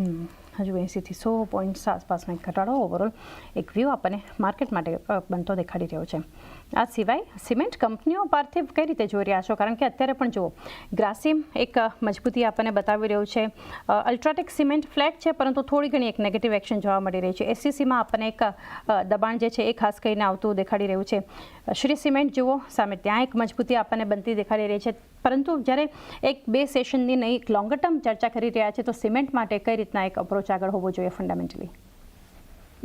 હજુ 80થી 100 પોઈન્ટ્સ આસપાસનો એક ઘટાડો ઓવરઓલ એક વ્યૂ આપણને માર્કેટ માટે બનતો દેખાડી રહ્યો છે. આ સિવાય સિમેન્ટ કંપનીઓ પાર્થિવ કઈ રીતે જોઈ રહ્યા છો? કારણ કે અત્યારે પણ જુઓ ગ્રાસિમ એક મજબૂતી આપણને બતાવી રહ્યું છે. અલ્ટ્રાટેક સિમેન્ટ ફ્લેટ છે, પરંતુ થોડી ઘણી એક નેગેટિવ એક્શન જોવા મળી રહી છે. એસસીસીમાં આપણને એક દબાણ જે છે એ ખાસ કરીને આવતું દેખાડી રહ્યું છે. શ્રી સિમેન્ટ જુઓ સામે ત્યાં એક મજબૂતી આપણને બનતી દેખાડી રહી છે. પરંતુ જ્યારે એક બે સેશનની નહીં એક લોંગર ટર્મ ચર્ચા કરી રહ્યા છે, તો સિમેન્ટ માટે કઈ રીતના એક અપ્રોચ આગળ હોવો જોઈએ fundamentally?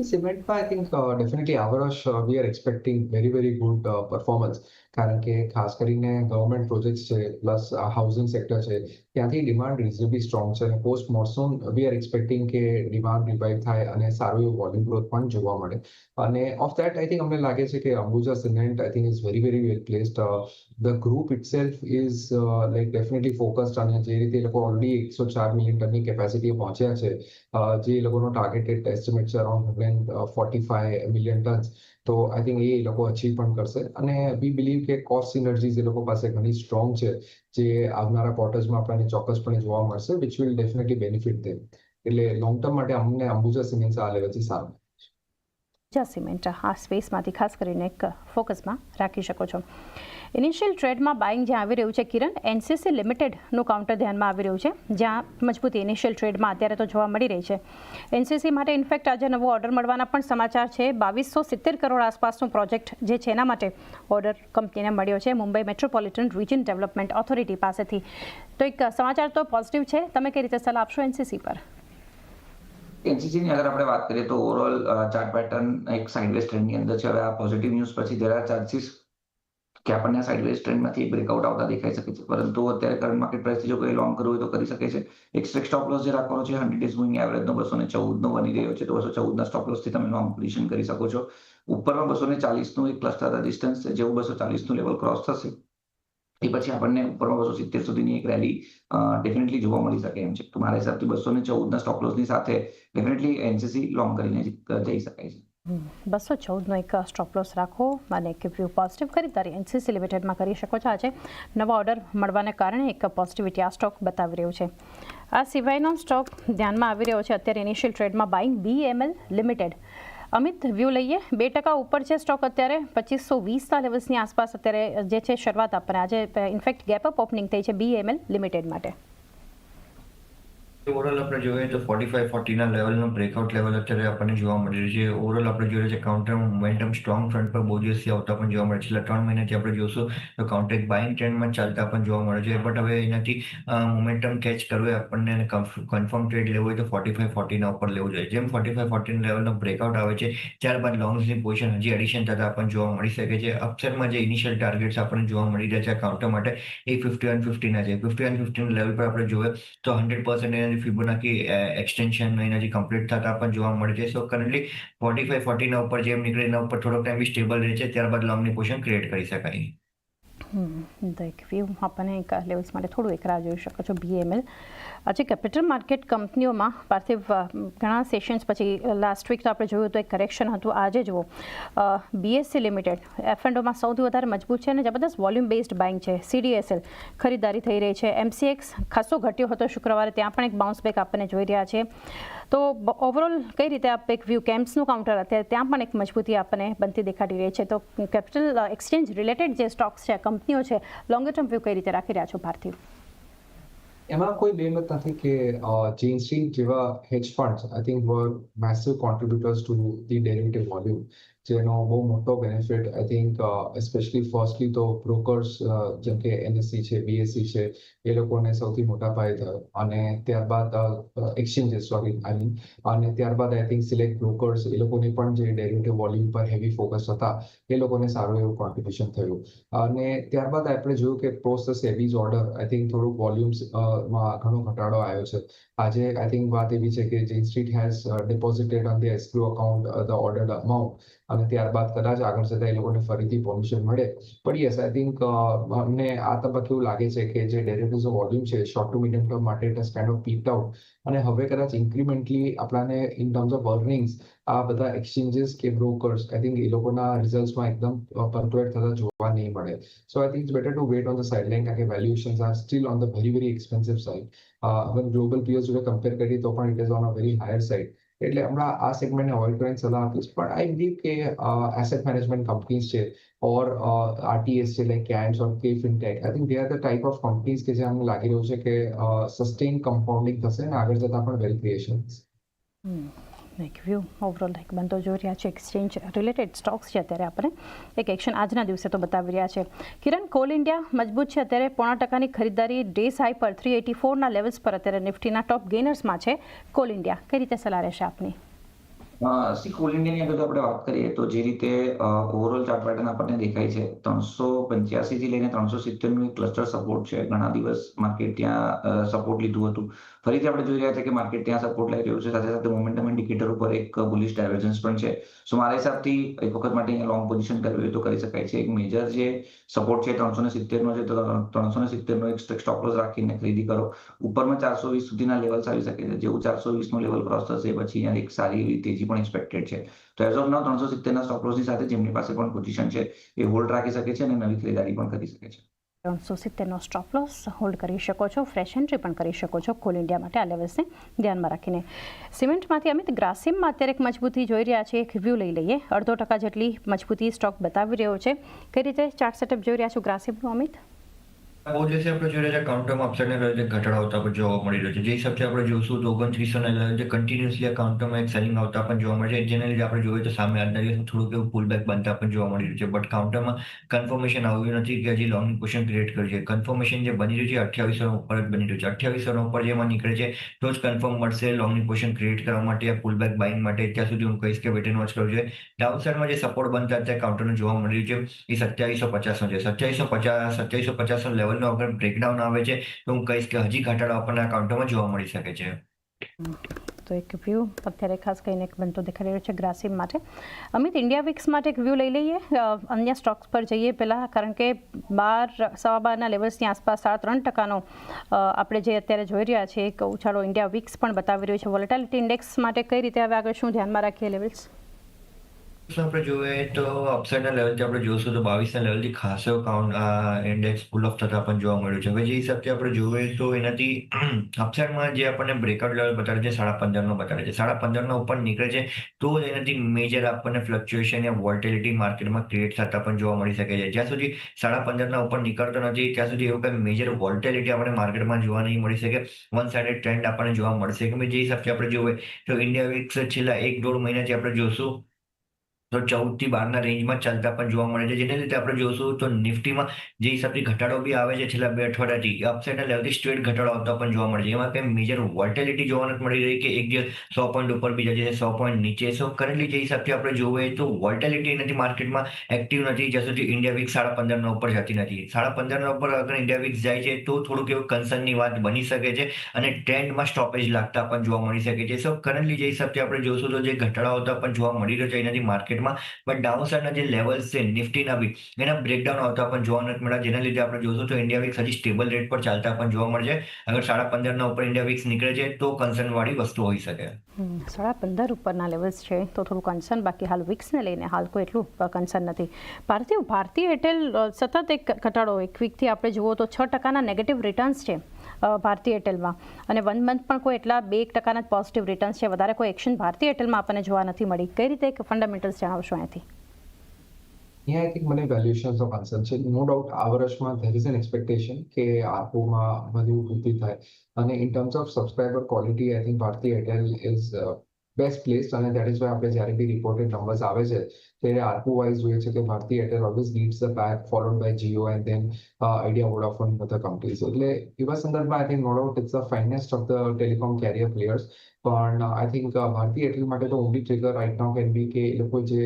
Cement, I think definitely our we are expecting very good performance કારણ કે ખાસ કરીને ગવર્મેન્ટ પ્રોજેક્ટ્સ છે પ્લસ હાઉસિંગ સેક્ટર છે ત્યાંથી ડિમાન્ડ રિઝનેબલી સ્ટ્રોંગ છે અને post monsoon we are expecting કે ડિમાન્ડ રિવાઇવ થાય અને સારું એવું વોલ્યુમ ગ્રોથ પણ જોવા મળે અને ઓફ ધેટ આઈ થિંક અમને લાગે છે કે Ambuja cement I think is very well placed the group itself is like definitely focused અને જે રીતે એ લોકો ઓલરેડી 104 મિલિયન ટનની કેપેસિટી પહોંચ્યા છે જે એ લોકોનો ટાર્ગેટેડ એસ્ટિમેટ છે અરાઉન્ડ 145 મિલિયન ટન્સ તો આઈ થિંક એ લોકો અચીવ પણ કરશે અને વી બિલીવ કે કોસ્ટ સિનર્જીસ એ લોકો પાસે ઘણી સ્ટ્રોંગ છે જે આવનારા ક્વાર્ટર્સમાં આપણને ચોક્કસપણે જોવા મળશે વિચ વિલ ડેફિનેટલી બેનિફિટ ધેમ એટલે લોંગ ટર્મ માટે અમને અંબુજા સિમેન્ટ આ લેવલથી સારું સિમેન્ટ આ સ્પેસમાંથી ખાસ કરીને એક ફોકસમાં રાખી શકો છો. ઇનિશિયલ ટ્રેડમાં બાઇંગ જ્યાં આવી રહ્યું છે કિરણ, એનસીસી લિમિટેડનું કાઉન્ટર ધ્યાનમાં આવી રહ્યું છે જ્યાં મજબૂતી ઇનિશિયલ ટ્રેડમાં અત્યારે તો જોવા મળી રહી છે. એનસીસી માટે ઇનફેક્ટ આજે નવો ઓર્ડર મળવાના પણ સમાચાર છે. 2270 કરોડ આસપાસનો પ્રોજેક્ટ જે છે એના માટે ઓર્ડર કંપનીને મળ્યો છે Mumbai metropolitan region development authority પાસેથી. તો એક સમાચાર તો પોઝિટિવ છે. તમે કઈ રીતે સલાહ આપશો એનસીસી પર? એનસીસી ની અગર આપણે વાત કરીએ તો ઓવરઓલ ચાર્ટ પેટર્ન એક સાઇડવેઝ ટ્રેન્ડની અંદર છે. હવે આ પોઝિટિવ ન્યૂઝ પછી there are chances કે આપણને આ સાઇડવેઝ ટ્રેન્ડમાંથી બ્રેકઆઉટ આવતા દેખાઈ શકે છે, પરંતુ અત્યારે કરંટ માર્કેટ પ્રાઇસથી જો કોઈ લોંગ કરવું હોય તો કરી શકે છે. એક સ્ટોપ લોસ જે રાખવાનો છે 100 ડેઝ મૂવિંગ એવરેજનો 214 નો બની રહ્યો છે, તો 214 ના સ્ટોપ લોસથી તમે લોંગ પોઝિશન કરી શકો છો. ઉપરમાં 240 નું એક ક્લસ્ટર રેઝિસ્ટન્સ છે, જેવું 240 નું લેવલ ક્રોસ થશે એ પછી આપણને ઉપરમાં 270 સુધીની એક રેલી ડેફિનેટલી જોવા મળી શકે એમ છે. તો મારા હિસાબથી 214 ના સ્ટોપ લોસની સાથે ડેફિનેટલી એનસીસી લોંગ કરીને જઈ શકાય છે. 214નો એક સ્ટોપ લોસ રાખો અને એક વ્યૂ પોઝિટિવ ખરીદારી એનસીસી લિમિટેડમાં કરી શકો છો. આજે નવા ઓર્ડર મળવાને કારણે એક પોઝિટિવિટી આ સ્ટોક બતાવી રહ્યું છે. આ સિવાયનો સ્ટોક ધ્યાનમાં આવી રહ્યો છે અત્યારે ઇનિશિયલ ટ્રેડમાં buying BML limited. Amit, view લઈએ. 2% ઉપર છે સ્ટોક અત્યારે 2520ના લેવલ્સની આસપાસ અત્યારે જે છે શરૂઆત આપણને આજે ઇનફેક્ટ ગેપ અપ ઓપનિંગ થઈ છે બીએમએલ લિમિટેડ માટે. ઓવરઓલ આપણે જોઈએ તો 45-40 ના લેવલનો બ્રેકઆઉટ લેવલ અત્યારે આપણને જોવા મળી રહ્યું છે. ઓવરઓલ આપણે જોઈએ છે કાઉન્ટર મોમેન્ટમ સ્ટ્રોંગ ફ્રન્ટ પર બહુ દિવસથી આવતા પણ જોવા મળે છે. છેલ્લા 3 મહિનાથી આપણે જોશું તો કાઉન્ટર એક બાઇંગ ટ્રેન્ડમાં ચાલતા પણ જોવા મળે છે. બટ હવે એનાથી મોમેન્ટમ કેચ કરવું હોય આપણને કન્ફર્મ ટ્રેડ લેવું હોય તો 45-40 ના ઉપર લેવું જોઈએ. જેમ 45-40 લેવલનો બ્રેકઆઉટ આવે છે ત્યારબાદ લોંગ્સની પોઝિશન હજી એડિશન થતા આપણને જોવા મળી શકે છે. અપસાઇડમાં જે ઇનિશિયલ ટાર્ગેટ્સ આપણને જોવા મળી રહ્યા છે કાઉન્ટર માટે એ 51-50 ના છે. 51-50 લેવલ પર આપણે જોઈએ તો 100% ફિબોનાકી એક્સટેન્શન એનાથી કમ્પ્લીટ થતા પણ જોવા મળે છે. સો કરન્ટલી 45-40 ના ઉપર જેમ નીકળે એના ઉપર થોડોક ટાઈમ સ્ટેબલ રહે છે, ત્યારબાદ લોંગની પોઝિશન ક્રિએટ કરી શકાય. એક વ્યૂ આપણને એક લેવલ્સ માટે થોડું એક રાહ જોઈ શકો છો બીએમએલ. આજે કેપિટલ માર્કેટ કંપનીઓમાં પાર્થિવ ઘણા સેશન્સ પછી લાસ્ટ વીક તો આપણે જોયું તો એક કરેક્શન હતું. આજે જુઓ બીએસસી લિમિટેડ એફ&ઓમાં સૌથી વધારે મજબૂત છે અને જબરદસ્ત વોલ્યુમ બેઝડ બાઇંગ છે. સીડીએસએલ ખરીદારી થઈ રહી છે. એમસીએક્સ ખાસો ઘટ્યો હતો શુક્રવારે, ત્યાં પણ એક બાઉન્સ બેક આપણને જોઈ રહ્યા છે. તો ઓવરઓલ કઈ રીતે આપ એક વ્યૂ કેમ્પ્સનું કાઉન્ટર અત્યારે ત્યાં પણ એક મજબૂતી આપણને બનતી દેખાડી રહી છે. તો કેપિટલ એક્સચેન્જ રિલેટેડ જે સ્ટોક્સ છે કંપનીઓ છે લોંગર ટર્મ વ્યૂ કઈ રીતે રાખી રહ્યા છો પાર્થિવ? એમાં કોઈ બેમત નથી કે ચેઇન સ્ટ્રીટ જેવા hedge funds I think were massive contributors to the derivative volume, જેનો બહુ મોટો benefit I think especially firstly તો બ્રોકર્સ જેમ કે એનએસસી છે, બીએસસી છે, એ લોકોને સૌથી મોટા પાયે થયો અને ત્યારબાદ એક્સચેન્જીસ અને ત્યારબાદ આઈ થિંક સિલેક્ટ બ્રોકર્સ એ લોકોને પણ જે ડેરિવેટિવ વોલ્યુમ પર હેવી ફોકસ હતા એ લોકોને સારું એવું કોન્ટ્રીબ્યુશન થયું અને ત્યારબાદ આપણે જોયું કે પોસ્ટ સેબીઝ ઓર્ડર આઈ થિંક થોડુંક વોલ્યુમ્સ માં ઘણો ઘટાડો આવ્યો છે. આજે આઈ થિંક વાત એવી છે કે Jane Street has deposited on the escrow account the ordered amount અને ત્યારબાદ કદાચ આગળ જતા એ લોકોને ફરીથી પરમિશન મળે. પણ યસ આઈ થિંક અમને આ તબક્કે એવું લાગે છે કે જે ડેરિવેટિવ્સ વોલ્યુમ છે શોર્ટ ટુ મીડિયમ ટર્મ માટે it has kind of peaked out, અને હવે કદાચ ઇન્ક્રીમેન્ટલી આપણાને ઇન ટર્મ્સ ઓફ અર્નિંગ્સ આ બધા એક્સચેન્જીસ કે બ્રોકર્સ આઈ થિંક એ લોકોના રિઝલ્ટ્સમાં એકદમ પર્ટુએટ થતા જોવા નહીં મળે. So I think it's better to wait on the sideline, કારણ કે valuations are still on the very expensive side. હવે ગ્લોબલ પીયર્સ જોડે કમ્પેર કરીએ તો પણ it is on a very higher side. એટલે હમણાં આ સેગમેન્ટને અવોઇડ કરવાની સલાહ આપીશ. પણ આઈ બિલીવ કે એસેટ મેનેજમેન્ટ કંપનીઝ છે ઓર આરટીએસ છે લાઈક કેમ્સ ઓર કે fintech, I think they are the type of companies કે જે અમને લાગી રહ્યું છે કે સસ્ટેન કમ્પાઉન્ડિંગ થશે અને આગળ જતા પણ wealth creation. Like view overall like બનતો જોઈ રહ્યા છે. એક્સચેન્જ રિલેટેડ સ્ટોક્સ છે અત્યારે આપણે એક એક્શન આજના દિવસે તો બતાવી રહ્યા છે. કિરણ, કોલ ઇન્ડિયા મજબૂત છે, અત્યારે 0.5% ખરીદારી ડેઝ હાઈ પર 384ના લેવલ્સ પર અત્યારે નિફ્ટીના ટોપ ગેનર્સમાં છે કોલ ઇન્ડિયા. કઈ રીતે સલાહ રહેશે આપની? કોલ ઇન્ડિયાની અગર આપણે વાત કરીએ તો જે રીતે ઓવરઓલ ચાર્ટ પેટર્ન આપણને દેખાય છે 385 થી લઈને 370 નું એક ક્લસ્ટર સપોર્ટ છે. ઘણા દિવસ માર્કેટ ત્યાં સપોર્ટ લીધું હતું. ફરીથી આપણે જોઈ રહ્યા છે કે માર્કેટ ત્યાં સપોર્ટ લઈ રહ્યું છે. સાથે સાથે મોમેન્ટમ ઇન્ડિકેટર ઉપર એક બુલિશ ડાયવર્જન્સ પણ છે. સો મારા હિસાબથી એક વખત માટે અહીંયા લોંગ પોઝિશન કરવી હોય તો કરી શકાય છે. એક મેજર જે સપોર્ટ છે 370 નો છે, તો 370 નો એક સ્ટોપ લોસ રાખીને ખરીદી કરો. ઉપરમાં 420 સુધીના લેવલ્સ આવી શકે છે. જેવું 420 નું લેવલ ક્રોસ થશે પછી અહીંયા એક સારી એવી તેજી પણ એક્સપેક્ટેડ છે. તો એઝ ઓફ નાઉ 370 ના સ્ટોપ લોસની સાથે જેમની પાસે પણ પોઝિશન છે એ હોલ્ડ રાખી શકે છે અને નવી ખરીદારી પણ કરી શકે છે. 370નો સ્ટોપ લોસ હોલ્ડ કરી શકો છો, ફ્રેશ એન્ટ્રી પણ કરી શકો છો કોલ ઇન્ડિયા માટે આ લેવલ્સને ધ્યાનમાં રાખીને. સિમેન્ટમાંથી અમિત, ગ્રાસિમમાં અત્યારે એક મજબૂતી જોઈ રહ્યા છે, એક રિવ્યૂ લઈ લઈએ. 0.5% જેટલી મજબૂતી સ્ટોક બતાવી રહ્યો છે. કઈ રીતે ચાર્ટ સેટઅપ જોઈ રહ્યા છો ગ્રાસિમનું અમિત? બહુ દિવસે આપણે જોઈ રહ્યા છે કાઉન્ટરમાં અપસાઇડના લેવલ ઘટાડો આવતા પણ જોવા મળી રહ્યો છે. જે હિસાબથી આપણે જોશું તો 2900ના લેવલ જે કન્ટિન્યુઅસલી આ કાઉન્ટરમાં એક સેલિંગ આવતા પણ જોવા મળે છે. જેના લીધે આપણે જોઈએ તો સામે આજના દિવસમાં થોડુંક એવું પુલબેક બનતા પણ જોવા મળી રહ્યું છે. બટ કાઉન્ટરમાં કન્ફર્મેશન આવ્યું નથી કે હજી લોંગ પોઝિશન ક્રિએટ કરી છે. કન્ફર્મેશન જે બની રહ્યું છે 2800 ઉપર જ બની રહ્યું છે. 2800 ઉપર જેમાં નીકળે છે તો જ કન્ફર્મ મળશે લોંગની પોઝિશન ક્રિએટ કરવા માટે આ પુલબેક બાઇંગ માટે. ત્યાં સુધી હું કહીશ કે વેટ એન્ડ વોચ કરવું જોઈએ. ડાઉનસાઇડમાં જે સપોર્ટ બનતા અત્યારે કાઉન્ટરનું જોવા મળી રહ્યું છે એ 2750 નો છે. 2750 નો લેવલનો અગર બ્રેકડાઉન આવે છે તો હું કહીશ કે હજી ઘટાડો આપણને આ કાઉન્ટરમાં જોવા મળી શકે છે. તો એક વ્યૂ અત્યારે ખાસ કરીને એક બનતો દેખાઈ રહ્યો છે ગ્રાસિમ માટે. અમિત, ઇન્ડિયા વિક્સ માટે એક વ્યૂ લઈ લઈએ. અન્ય સ્ટોક્સ પર જઈએ પહેલાં, કારણ કે 12.25ના લેવલ્સની આસપાસ 3.5%નો આપણે જે અત્યારે જોઈ રહ્યા છીએ એક ઉછાળો ઇન્ડિયા વિક્સ પણ બતાવી રહ્યું છે. વોલેટિલિટી ઇન્ડેક્સ માટે કઈ રીતે હવે આગળ શું ધ્યાનમાં રાખીએ લેવલ્સ? આપણે જોઈએ તો અપસાઇડના લેવલથી આપણે જોશું તો 22ના લેવલથી ખાસો ઇન્ડેક્સ પુલ ઓફ થતા પણ જોવા મળ્યું છે. હવે જે હિસાબથી આપણે જોઈએ તો એનાથી અપસાઇડમાં જે આપણને બ્રેકઆઉટ લેવલ બતાડે છે 15.5નો બતાડે છે. 15.5ના ઉપર નીકળે છે તો જ એનાથી મેજર આપણને ફ્લક્ચ્યુએશન યા વોલ્ટિલિટી માર્કેટમાં ક્રિએટ થતા પણ જોવા મળી શકે છે. જ્યાં સુધી 15.5ના ઉપર નીકળતો નથી ત્યાં સુધી એવું કંઈ મેજર વોલ્ટિલિટી આપણે માર્કેટમાં જોવા નહીં મળી શકે. વન સાઇડેડ ટ્રેન્ડ આપણને જોવા મળશે કે જે હિસાબથી આપણે જોઈએ તો ઇન્ડિયા વિક્સ છેલ્લા 1-1.5 મહિનાથી આપણે જોશું તો 14 થી 12ના રેન્જમાં ચાલતા પણ જોવા મળે છે. જેને લીધે આપણે જોશું તો નિફ્ટીમાં જે હિસાબથી ઘટાડો બી આવે છે છેલ્લા 2 અઠવાડિયાથી અપસાઇડના લેવલથી સ્ટ્રેટ ઘટાડો આવતા પણ જોવા મળે છે. એમાં કંઈ મેજર વોલ્ટિલિટી જોવા નથી મળી રહી કે એક દિવસ 100 પોઈન્ટ ઉપર બીજા દિવસે 100 પોઈન્ટ નીચે. સો કરન્ટલી જે હિસાબથી આપણે જોઈએ તો વોલ્ટિલિટી નથી માર્કેટમાં એક્ટિવ નથી જ્યાં સુધી ઇન્ડિયા વિક્સ 15.5ના ઉપર જતી નથી. 15.5ના ઉપર અગર ઇન્ડિયા વિક્સ જાય છે તો થોડુંક એવું કન્સર્નની વાત બની શકે છે અને ટ્રેન્ડમાં સ્ટોપેજ લાગતા પણ જોવા મળી શકે છે. સો કરન્ટલી જે હિસાબથી આપણે જોશું તો જે ઘટાડો આવતા પણ જોવા મળી રહ્યો છે એનાથી માર્કેટમાં બટ ડાઉનસાઇડના જે લેવલ્સ છે નિફ્ટીના બી એના બ્રેકડાઉન આવતા પણ જોવા નથી મળ્યા. જેના લીધે આપણે જોશું તો ઇન્ડિયા વિક્સ હજી સ્ટેબલ રેટ પર ચાલતા પણ જોવા મળશે. અગર 15.5ના ઉપર ઇન્ડિયા વિક્સ નીકળે છે તો કન્સર્ન વાળી વસ્તુ હોઈ શકે. 15.5 ઉપરના લેવલ્સ છે તો થોડું કન્સર્ન, બાકી હાલ વિક્સને લઈને હાલ કોઈ એટલું કન્સર્ન નથી. ભારતીય એરટેલ સતત એક ઘટાડો, એક વીકથી આપણે જુઓ તો 6%ના નેગેટિવ રિટર્ન્સ છે ભારતીય એરટેલમાં, અને 1 મંથ પણ કોઈ એટલા 2% જ પોઝિટિવ રિટર્ન્સ છે. વધારે કોઈ એક્શન ભારતીય એરટેલમાં આપણને જોવા નથી મળી. કઈ રીતે એક ફંડામેન્ટલ્સ જણાવશો અહીંથી? આઈ થિંક મને વેલ્યુએશન્સ ઓફ આન્સર છે. નો ડાઉટ આ વર્ષમાં ધેર ઇઝ એન એક્સપેક્ટેશન કે આરપોમાં વધુ વૃદ્ધિ થાય, અને in terms of subscriber quality I think Bharti Airtel is best place, અને દેટ ઇઝ વાય આપણે જ્યારે બી રિપોર્ટેડ નંબર્સ આવે છે ત્યારે આરપો વાઇઝ જોઈએ છે કે Bharti Airtel always leads the pack, followed by Jio and then Idea, Vodafone, other companies. એટલે એવા સંદર્ભમાં I think no doubt it's the finest of the telecom carrier players. પણ આઈ થિંક ભારતીય એરટેલ માટે તો only trigger right now can be કે એ લોકો જે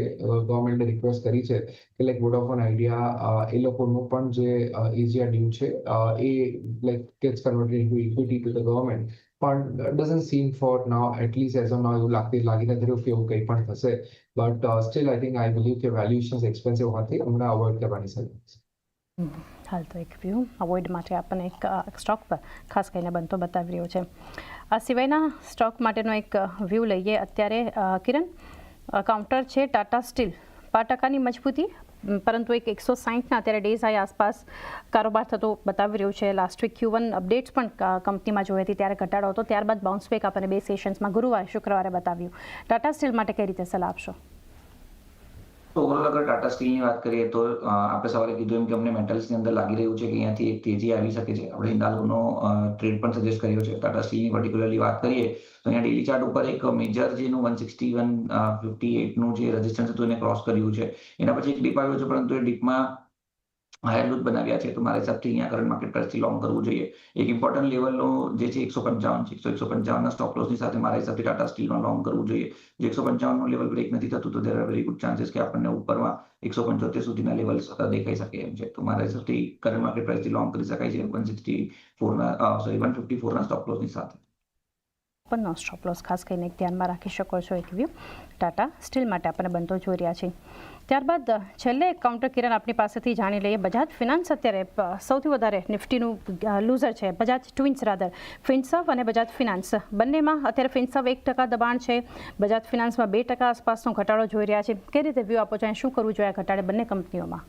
ગવર્મેન્ટે રિક્વેસ્ટ કરી છે કે લાઈક વોડાફોન, આઈડિયા, એ લોકોનું પણ જે એજીઆર ડ્યુ છે એ like gets converted into equity to the government. પણ doesn't seem for now at least as of now એવું લાગી નથી રહ્યું કે એવું કંઈ પણ થશે but still I think I believe કે વેલ્યુએશન્સ એક્સપેન્સિવ હોવાથી હમણાં અવોઇડ કરવાની સલાહ છે. હાલ તો એક વ્યૂ અવોઇડ માટે આપણને એક સ્ટોક પર ખાસ કરીને બનતો બતાવી રહ્યો છે. આ સિવાયના સ્ટોક માટેનો એક વ્યૂ લઈએ અત્યારે. કિરણ, કાઉન્ટર છે ટાટા સ્ટીલ 5% મજબૂતી, પરંતુ એક 160ના અત્યારે ડેઝ હાઈ આસપાસ કારોબાર થતો બતાવી રહ્યું છે. લાસ્ટ વીક Q1 અપડેટ્સ પણ કંપનીમાં જોઈ હતી ત્યારે ઘટાડો હતો, ત્યારબાદ બાઉન્સ બેક આપણને 2 સેશન્સમાં ગુરુવારે શુક્રવારે બતાવ્યું. ટાટા સ્ટીલ માટે કઈ રીતે સલાહ આપશો? તો ઓવરઓલ અગર ટાટા સ્ટીલની વાત કરીએ તો આપણે સવારે કીધું એમ કે અમને મેટલ્સની અંદર લાગી રહ્યું છે કે અહીંયાથી એક તેજી આવી શકે છે. આપણે હિન્દાલ્કોનો ટ્રેડ પણ સજેસ્ટ કર્યો છે. ટાટા સ્ટીલની પર્ટિક્યુલરલી વાત કરીએ તો અહીંયા ડેલી ચાર્ટ ઉપર એક મેજર જેનું 161.58નું જે રેઝિસ્ટન્સ હતું એને ક્રોસ કર્યું છે. એના પછી એક ડીપ આવ્યો છે, પરંતુ એ ડીપમાં હાયર લૂજ બનાવ્યા છે. તો મારા હિસાબથી અહીંયા કરંટ માર્કેટ પ્રાઇસથી લોંગ કરવું જોઈએ. એક ઇમ્પોર્ટન્ટ લેવલનો જે છે 155 છે. 155ના સ્ટોપ લોસની સાથે મારા હિસાબથી ટાટા સ્ટીલમાં લોંગ કરવું જોઈએ. જે 155નો લેવલ બ્રેક નથી થતું તો there are very good chances કે આપણને ઉપરમાં 175 સુધીના લેવલ્સ દેખાઈ શકે એમ છે. તો મારા હિસાબથી કરંટ માર્કેટ પ્રાઇસથી લોંગ કરી શકાય છે 154ના સ્ટોપ લોસની સાથે. ઓપનનો સ્ટોપ લોસ ખાસ કરીને એક ધ્યાનમાં રાખી શકો છો. એક વ્યૂ ટાટા સ્ટીલ માટે આપણને બનતો જોઈ રહ્યા છે. ત્યારબાદ છેલ્લે એક કાઉન્ટર કિરણ આપની પાસેથી જાણી લઈએ. બજાજ ફિનાન્સ અત્યારે સૌથી વધારે નિફ્ટીનું લૂઝર છે. બજાજ ટ્વિન્સ રાધર, ફિનસર્વ અને બજાજ ફિનાન્સ બંનેમાં અત્યારે ફિનસર્વ 1% દબાણ છે, બજાજ ફિનાન્સમાં 2% આસપાસનો ઘટાડો જોઈ રહ્યા છે. કઈ રીતે વ્યૂ આપો છો, શું કરવું જોઈએ આ ઘટાડે બંને કંપનીઓમાં?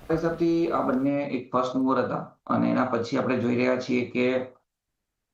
મારા હિસાબથી આ બંને એક ફર્સ્ટ મૂવર હતા અને એના પછી આપણે જોઈ રહ્યા છીએ કે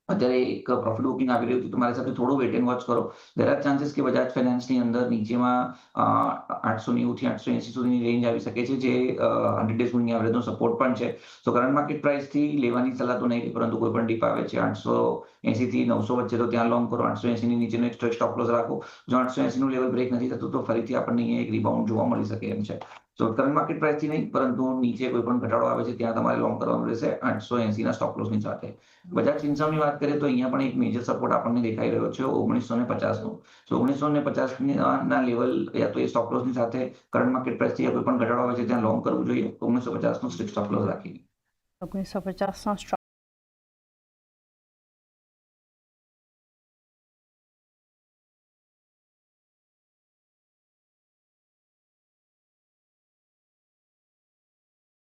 અત્યારે એક પ્રોફિટ બુકિંગ આવી રહ્યું છે. તો મારા હિસાબથી થોડું વેટ એન્ડ વોચ કરો. દેર આર ચાન્સીસ કે બજાજ ફાઇનાન્સની અંદર નીચેમાં 890 થી 880 સુધીની રેન્જ આવી શકે છે, જે 100 ડેઝ મૂવિંગ એવરેજનો સપોર્ટ પણ છે. તો કરંટ માર્કેટ પ્રાઇસથી લેવાની સલાહ તો નહીં, પરંતુ કોઈ પણ ડીપ આવે છે 880 થી 900 વચ્ચે તો ત્યાં લોંગ કરો. 880 ની નીચેનો એક સ્ટોપ લોસ રાખો. જો 880 નું લેવલ બ્રેક નથી થતું તો ફરીથી આપણને અહીંયા એક રિબાઉન્ડ જોવા મળી શકે એમ છે. તો કરંટ માર્કેટ પ્રાઇસથી નહીં, પરંતુ નીચે કોઈ પણ ઘટાડો આવે છે ત્યાં તમારે લોંગ કરવાનું રહેશે 880ના સ્ટોપ લોસની સાથે. બજાજ ફિનસર્વની વાત કરીએ તો અહીંયા પણ એક મેજર સપોર્ટ આપણને દેખાઈ રહ્યો છે 1950નું. તો 1950ના લેવલ યા તો એ સ્ટોપ લોસની સાથે કરંટ માર્કેટ પ્રાઇસથી કોઈ પણ ઘટાડો આવે છે ત્યાં લોંગ કરવું જોઈએ. 1950નું સ્ટ્રિક્ટ સ્ટોપ લોસ રાખીને 1950નો